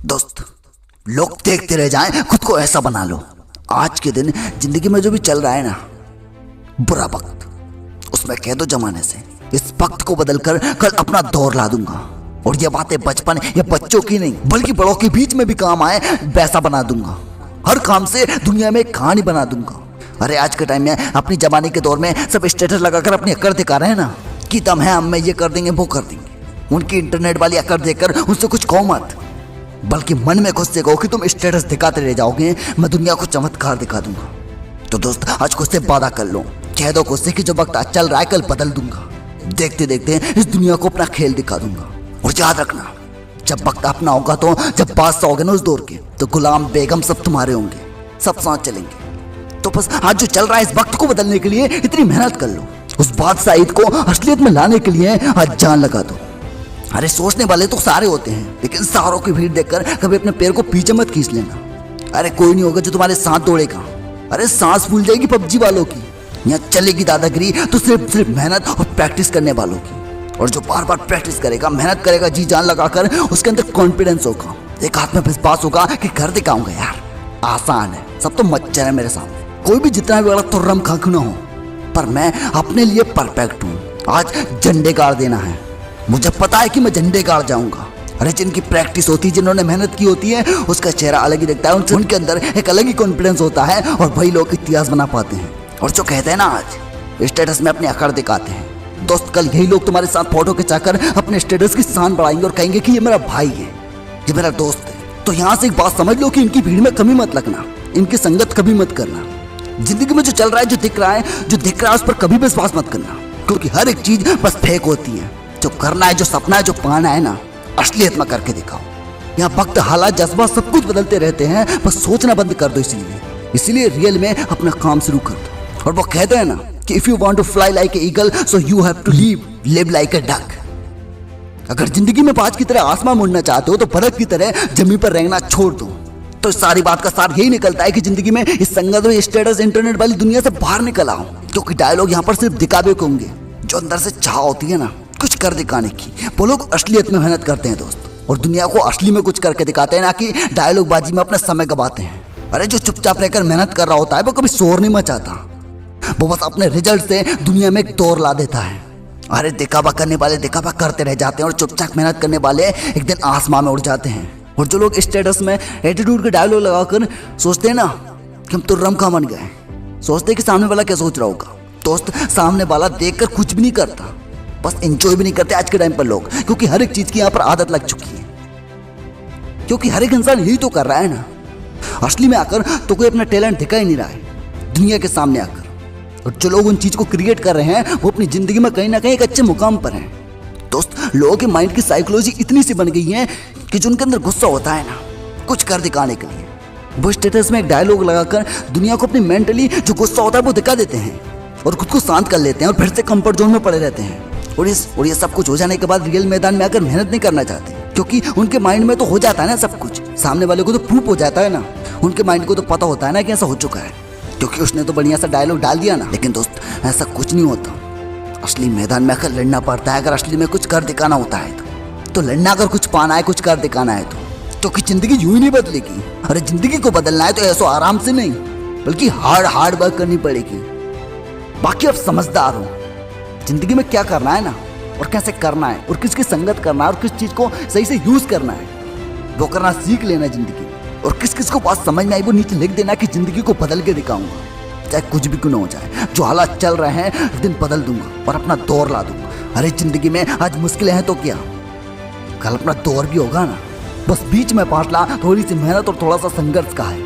दोस्त, लोग देखते रह जाएं, खुद को ऐसा बना लो। आज के दिन जिंदगी में जो भी चल रहा है ना, बुरा वक्त, उसमें कह दो जमाने से इस वक्त को बदलकर कल अपना दौर ला दूंगा। और ये बातें बचपन या बच्चों की नहीं बल्कि बड़ों के बीच में भी काम आए वैसा बना दूंगा। हर काम से दुनिया में एक कहानी बना दूंगा। अरे आज के टाइम में अपनी जमाने के दौर में सब स्टेटस लगाकर अपनी अकड़ दिखा रहे हैं ना कि दम है, हम में ये कर देंगे वो कर देंगे। उनकी इंटरनेट वाली अकड़ देखकर उनसे कुछ कहो मत, बल्कि मन में खुद से कहो कि तुम स्टेटस दिखाते रह जाओगे, मैं दुनिया को चमत्कार दिखा दूंगा। तो दोस्त, आज खुद से वादा कर लो, कह दो खुद से कि जो वक्त आज चल रहा है कल बदल दूंगा। देखते देखते इस दुनिया को अपना खेल दिखा दूंगा। और याद रखना, जब वक्त अपना होगा तो जब बादशाह होगे ना उस दौर के, तो गुलाम बेगम सब तुम्हारे होंगे, सब साथ चलेंगे। तो बस आज जो चल रहा है इस वक्त को बदलने के लिए इतनी मेहनत कर लो। उस बादशाहियत को असलियत में लाने के लिए आज जान लगा दो। अरे सोचने वाले तो सारे होते हैं, लेकिन सारों की भीड़ देखकर कभी अपने पैर को पीछे मत खींच लेना। अरे कोई नहीं होगा जो तुम्हारे साथ दौड़ेगा। अरे सांस फूल जाएगी पबजी वालों की, यहाँ चलेगी दादागिरी तो सिर्फ मेहनत और प्रैक्टिस करने वालों की। और जो बार बार प्रैक्टिस करेगा, मेहनत करेगा, जी जान लगाकर, उसके अंदर कॉन्फिडेंस होगा, एक हाथ में विश्वास होगा कि कर दिखाऊंगा यार, आसान है, सब तो मच्छर है मेरे सामने। कोई भी जितना भी बड़ा तुर्रम खा क्यों ना हो, पर मैं अपने लिए परफेक्ट हूँ। आज झंडे गाड़ देना है, मुझे पता है कि मैं झंडे गाड़ जाऊंगा। अरे जिनकी प्रैक्टिस होती है, जिन्होंने मेहनत की होती है, उसका चेहरा अलग ही दिखता है, उनके अंदर एक अलग ही कॉन्फिडेंस होता है और वही लोग इतिहास बना पाते हैं। और जो कहते हैं ना आज स्टेटस में अपनी अकड़ दिखाते हैं, दोस्त कल यही लोग तुम्हारे साथ फोटो खिंचाकर अपने स्टेटस की शान बढ़ाएंगे और कहेंगे कि ये मेरा भाई है, ये मेरा दोस्त है। तो यहाँ से एक बात समझ लो कि इनकी भीड़ में कमी मत लगना, इनकी संगत कभी मत करना। जिंदगी में जो चल रहा है, जो दिख रहा है उस पर कभी विश्वास मत करना, क्योंकि हर एक चीज बस फेक होती है। जो करना है, जो सपना है, जो पाना है ना, असलियत में करके दिखाओ। यहाँ वक्त, हालात, जज्बा सब कुछ बदलते रहते हैं, बस सोचना बंद कर दो। इसीलिए रियल में अपना काम शुरू कर दो। और वो कहते हैं ना कि if you want to fly like a eagle so you have to live like a duck. अगर जिंदगी में बाज की तरह आसमान मुड़ना चाहते हो तो बतख की तरह जमीन पर रेंगना छोड़ दो। तो इस सारी बात का सार यही निकलता है कि जिंदगी में इस संगत में स्टेटस इंटरनेट वाली दुनिया से बाहर निकल आओ, क्योंकि डायलॉग यहाँ पर सिर्फ दिखावे के होंगे। जो अंदर से चाह होती है ना कुछ कर दिखाने की, वो लोग असलियत में मेहनत करते हैं दोस्त, और दुनिया को असली में कुछ करके दिखाते हैं, ना कि डायलॉग बाजी में अपना समय गवाते हैं। अरे जो चुपचाप रहकर मेहनत कर रहा होता है वो कभी शोर नहीं मचाता, वो बस अपने रिजल्ट से दुनिया में एक दौर ला देता है। अरे दिखावा करने वाले दिखावा करते रह जाते हैं, और चुपचाप मेहनत करने वाले एक दिन आसमान में उड़ जाते हैं। और जो लोग स्टेटस में एटीट्यूड के डायलॉग लगाकर सोचते हैं ना कि हम तो रमखा बन गए, सोचते हैं कि सामने वाला क्या सोच रहा होगा। दोस्त, सामने वाला देखकर कुछ भी नहीं करता, बस एंजॉय भी नहीं करते आज के टाइम पर लोग, क्योंकि हर एक चीज की यहाँ पर आदत लग चुकी है। क्योंकि हर एक इंसान यही तो कर रहा है ना, असली में आकर तो कोई अपना टैलेंट दिखा ही नहीं रहा है दुनिया के सामने आकर। और जो लोग उन चीज को क्रिएट कर रहे हैं वो अपनी जिंदगी में कहीं ना कहीं एक अच्छे मुकाम पर हैं। दोस्त, लोगों के माइंड की साइकोलॉजी इतनी सी बन गई है कि जो उनके अंदर गुस्सा होता है ना कुछ कर दिखाने के लिए, वो स्टेटस में एक डायलॉग लगाकर दुनिया को अपनी मेंटली जो गुस्सा होता है वो दिखा देते हैं और खुद को शांत कर लेते हैं, और फिर से कंफर्ट जोन में पड़े रहते हैं। और ये सब कुछ हो जाने के बाद रियल मैदान में आकर मेहनत नहीं करना चाहते, क्योंकि उनके माइंड में तो हो जाता है ना सब कुछ, सामने वाले को तो प्रूफ हो जाता है ना, उनके माइंड को तो पता होता है ना कि ऐसा हो चुका है, क्योंकि उसने तो बढ़िया सा डायलॉग डाल दिया ना। लेकिन दोस्त, ऐसा कुछ नहीं होता। असली मैदान में आकर लड़ना पड़ता है। अगर असली में कुछ कर दिखाना होता है तो लड़ना, अगर कुछ पाना है, कुछ कर दिखाना है क्योंकि जिंदगी यूं ही नहीं बदलेगी। अरे जिंदगी को बदलना है तो ऐसो आराम से नहीं, बल्कि हार्ड वर्क करनी पड़ेगी। बाकी अब समझदार हो जिंदगी में क्या करना है ना, और कैसे करना है, और किसकी संगत करना है, और किस चीज को सही से यूज करना है, वो करना सीख लेना जिंदगी। और किस किस को बात समझ में आई वो नीचे लिख देना कि जिंदगी को बदल के दिखाऊंगा, चाहे कुछ भी क्यों ना हो जाए। जो हालात चल रहे हैं एक दिन बदल दूंगा और अपना दौर ला दूंगा। अरे जिंदगी में आज मुश्किलें हैं तो क्या, कल अपना दौर भी होगा ना। बस बीच में फासला थोड़ी सी मेहनत और थोड़ा सा संघर्ष का है,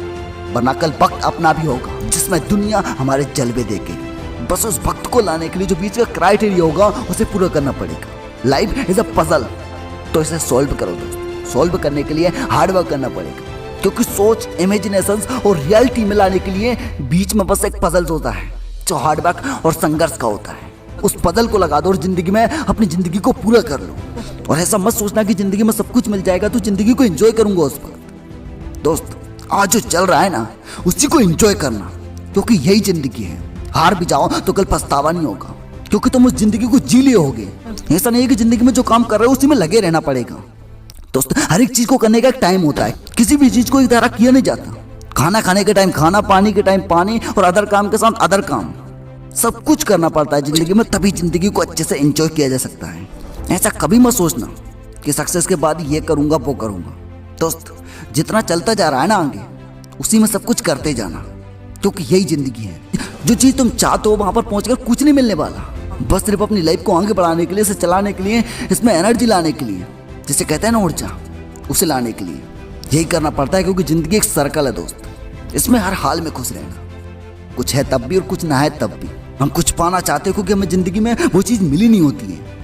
वरना कल वक्त अपना भी होगा जिसमें दुनिया हमारे जलवे देखेगी। बस उस वक्त को लाने के लिए जो बीच का क्राइटेरिया होगा उसे पूरा करना पड़ेगा। लाइफ इज अ पजल, तो इसे सॉल्व करो दोस्त। सॉल्व करने के लिए हार्ड वर्क करना पड़ेगा, क्योंकि सोच, इमेजिनेशंस और रियलिटी मिलाने के लिए बीच में बस एक पजल होता है जो हार्ड वर्क और संघर्ष का होता है। उस पजल को लगा दो और जिंदगी में अपनी जिंदगी को पूरा कर लो। और ऐसा मत सोचना कि जिंदगी में सब कुछ मिल जाएगा तो जिंदगी को एंजॉय करूंगा उस पर। दोस्त, आज जो चल रहा है ना उसी को एंजॉय करना, क्योंकि यही जिंदगी है। हार भी जाओ तो कल पछतावा नहीं होगा, क्योंकि तुम उस जिंदगी को जी लिए होगे। ऐसा नहीं है कि जिंदगी में जो काम कर रहे हो उसी में लगे रहना पड़ेगा। दोस्त हर एक चीज को करने का एक टाइम होता है, किसी भी चीज को एक तरह किया नहीं जाता। खाना खाने के टाइम खाना, पानी के टाइम पानी, और अदर काम के साथ अदर काम। सब कुछ करना पड़ता है जिंदगी में, तभी जिंदगी को अच्छे से एंजॉय किया जा सकता है। ऐसा कभी मत सोचना कि सक्सेस के बाद ये करूंगा वो करूंगा। दोस्त जितना चलता जा रहा है ना आगे, उसी में सब कुछ करते जाना, क्योंकि यही जिंदगी है। जो चीज तुम चाहते हो वहां पर पहुंचकर कुछ नहीं मिलने वाला, बस सिर्फ अपनी लाइफ को आगे बढ़ाने के लिए, इसे चलाने के लिए, इसमें एनर्जी लाने के लिए, जिसे कहते हैं ना ऊर्जा, उसे लाने के लिए यही करना पड़ता है। क्योंकि जिंदगी एक सर्कल है दोस्त, इसमें हर हाल में खुश रहना। कुछ है तब भी और कुछ ना है तब भी। हम कुछ पाना चाहते हैं क्योंकि हमें जिंदगी में वो चीज़ मिली नहीं होती है,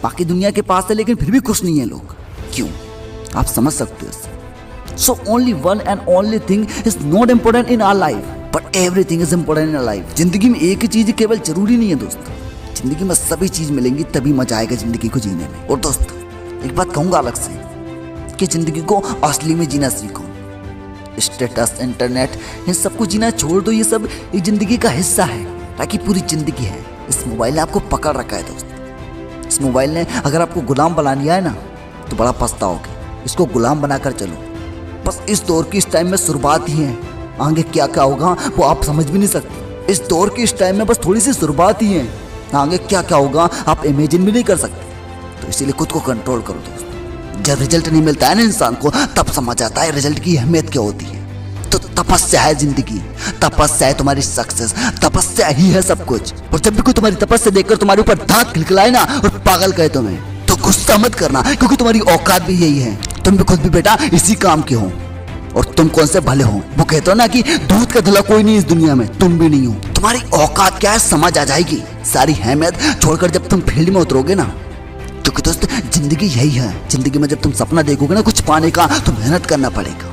बाकी दुनिया के पास है, लेकिन फिर भी खुश नहीं है लोग। क्यों? आप समझ सकते हो। So only one and only thing is not important in our life, but everything is important in our life. जिंदगी में एक ही चीज केवल जरूरी नहीं है दोस्त, जिंदगी में सभी चीज मिलेंगी, तभी मजा आएगा जिंदगी को जीने में। और दोस्त एक बात कहूंगा अलग से, कि जिंदगी को असली में जीना सीखो। स्टेटस, इंटरनेट, इन सबको जीना छोड़ दो। ये सब एक जिंदगी का हिस्सा है, ताकि पूरी जिंदगी है। इस मोबाइल ने आपको पकड़ रखा है दोस्त। इस मोबाइल ने अगर आपको गुलाम बना लिया है ना, तो बड़ा पछताओगे। इसको गुलाम बनाकर चलो। बस इस दौर की इस टाइम में शुरुआत ही है, आगे क्या क्या होगा वो आप समझ भी नहीं सकते। इस दौर की इस टाइम में बस थोड़ी सी शुरुआत ही है, आगे क्या क्या होगा आप इमेजिन भी नहीं कर सकते। तो इसीलिए खुद को कंट्रोल करो दोस्त। जब रिजल्ट नहीं मिलता है ना इंसान को, तब समझ आता है रिजल्ट की अहमियत क्या होती है। तो तपस्या है जिंदगी, तपस्या है तुम्हारी सक्सेस, तपस्या ही है सब कुछ। और जब भी कोई तुम्हारी तपस्या देखकर तुम्हारे ऊपर दांत खिलखिलाए ना और पागल कहे तुम्हें, तो गुस्सा मत करना, क्योंकि तुम्हारी औकात भी यही है। तुम भी खुद भी बेटा इसी काम के हो, और तुम कौन से भले हो। वो कहते हो ना कि दूध का धुला कोई नहीं इस दुनिया में, तुम भी नहीं हो। तुम्हारी औकात क्या है समझ आ जाएगी। सारी अहमियत छोड़कर जब तुम फील्ड में उतरोगे ना, क्योंकि दोस्त जिंदगी यही है। जिंदगी में जब तुम सपना देखोगे ना कुछ पाने का, तो मेहनत करना पड़ेगा।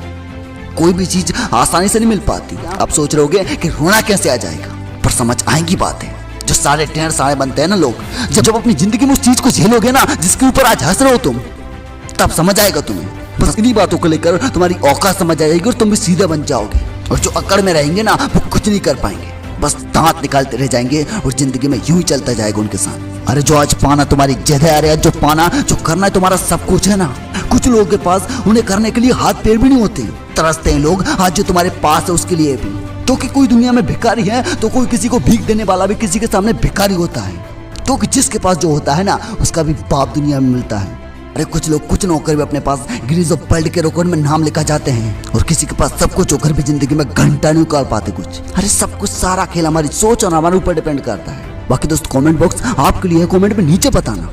कोई भी चीज आसानी से नहीं मिल पाती। आप सोच रहे होगे कि रोना कैसे आ जाएगा, पर समझ आएंगी बातें। जो सारे टेढ़ सारे बनते हैं ना लोग, जब अपनी जिंदगी में उस चीज को झेलोगे ना जिसके ऊपर आज हंस रहे हो तुम, तब समझ आएगा तुम्हें। बस इन्हीं बातों को लेकर तुम्हारी औकात समझ आएगी और तुम भी सीधे बन जाओगे। और जो अकड़ में रहेंगे ना, वो कुछ नहीं कर पाएंगे, बस दांत निकालते रह जाएंगे, और जिंदगी में यूं ही चलता जाएगा उनके साथ। अरे जो आज पाना तुम्हारी जगह, अरे जो पाना जो करना है तुम्हारा सब कुछ है ना, कुछ लोगों के पास उन्हें करने के लिए हाथ पैर भी नहीं होते। तरसते हैं लोग आज जो तुम्हारे पास है उसके लिए भी, क्योंकि कोई दुनिया में भिखारी है तो कोई किसी को भीख देने वाला भी किसी के सामने भिखारी होता है। क्योंकि जिसके पास जो होता है ना, उसका भी बाप दुनिया में मिलता है। अरे कुछ लोग, कुछ नौकर भी अपने पास गिनीज ऑफ वर्ल्ड के रिकॉर्ड में नाम लिखा जाते हैं, और किसी के पास सब कुछ होकर भी जिंदगी में घंटा नहीं निकाल पाते कुछ। अरे सब कुछ, सारा खेल हमारी सोच और हमारे ऊपर डिपेंड करता है। बाकी दोस्त कमेंट बॉक्स आपके लिए है, कमेंट में नीचे बताना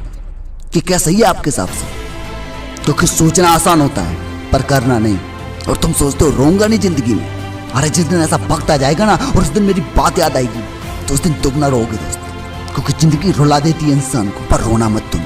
कि क्या सही है आपके हिसाब से। क्योंकि सोचना आसान होता है पर करना नहीं। और तुम सोचते हो रोऊंगा नहीं जिंदगी में, अरे जिस दिन ऐसा वक्त आ जाएगा ना और उस दिन मेरी बात याद आएगी, तो उस दिन दुगना रोओगे दोस्त। क्योंकि जिंदगी रुला देती है इंसान को, पर रोना मत तुम।